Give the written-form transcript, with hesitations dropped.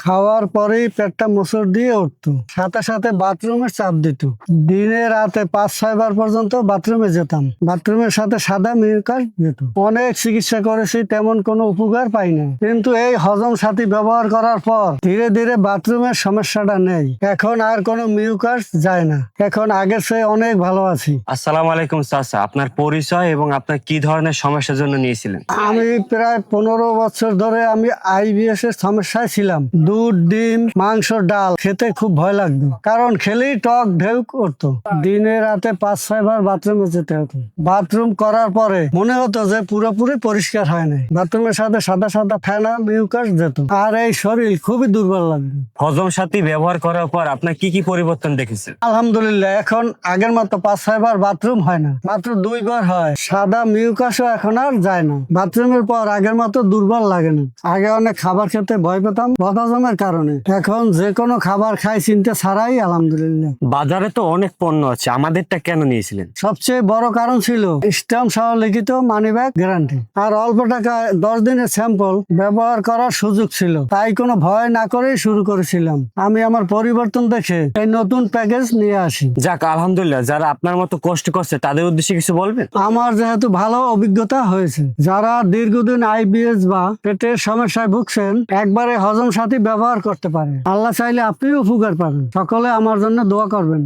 খাওয়ার পরেই পেটটা মোচড় দিয়ে উঠতো, সাথে সাথে বাথরুমের চাপ দিত। দিনে রাতে 5-6 বার পর্যন্ত বাথরুমে যেতাম। বাথরুমের সাথে সাদা মিউকাস যেত। অনেক চিকিৎসা করেছি, তেমন কোনো উপকার পাই না। কিন্তু এই হজম সাথী ব্যবহার করার পর ধীরে ধীরে বাথরুমের সমস্যাটা নেই। এখন আর কোনো মিউকাস যায় না। এখন আগের চেয়ে অনেক ভালো আছি। আসসালামু আলাইকুম চাচা, আপনার পরিচয় এবং আপনার কি ধরনের সমস্যার জন্য নিয়েছিলেন? আমি প্রায় 15 বছর ধরে আমি আইবিএস এর সমস্যায় ছিলাম। দুধ, ডিম, মাংস, ডাল খেতে খুব ভয় লাগতো, কারণ খেলেই টক ঢেউ করতো। দিনে রাতে 5-6 বার বাথরুমে যেতে হতো। বাথরুম করার পরে মনে হতো যে পুরোপুরি পরিষ্কার হয় না। বাথরুমের সাথে সাদা সাদা ফেনা মিউকাস যেত, আর এই শরীর খুবই দুর্বল লাগতো। হজম সাথী ব্যবহার করার পর আপনার কি কি পরিবর্তন দেখেছেন? আলহামদুলিল্লাহ, এখন আগের মতো 5-6 বার বাথরুম হয় না, মাত্র 2 বার হয়। সাদা মিউকাসও এখন আর যায় না। বাথরুমের পর আগের মতো দুর্বল লাগে না। আগে অনেক খাবার খেতে ভয় পেতাম বদহজমের কারণে, এখন যে কোনো খাবার খাই চিন্তা ছাড়াই। আলহামদুলিল্লাহ। বাজারে তো অনেক পণ্য আছে, আমাদেরটা কেন নিয়েছিলেন? সবচেয়ে বড় কারণ ছিল স্ট্যাম্প সহ লিখিত মানি ব্যাগ গ্যারান্টি, আর অল্প টাকায় 10 দিনের স্যাম্পল ব্যবহার করার সুযোগ ছিল। তাই কোনো ভয় না করেই শুরু করেছিলাম। আমি আমার পরিবর্তন দেখে এই নতুন প্যাকেজ নিয়ে আসি। যাক আলহামদুলিল্লাহ, যারা আপনার মতো কষ্ট করছে তাদের উদ্দেশ্যে কিছু বলবেন? আমার যেহেতু ভালো অভিজ্ঞতা হয়েছে, যারা দীর্ঘদিন আইবিএস বা পেটের সমস্যায় ভুগছেন, একবারে হজম সাথী ব্যবহার করতে পারে। আল্লাহ চাইলে আপনিও উপকার পাবেন। সকলে আমার জন্য দোয়া করবেন।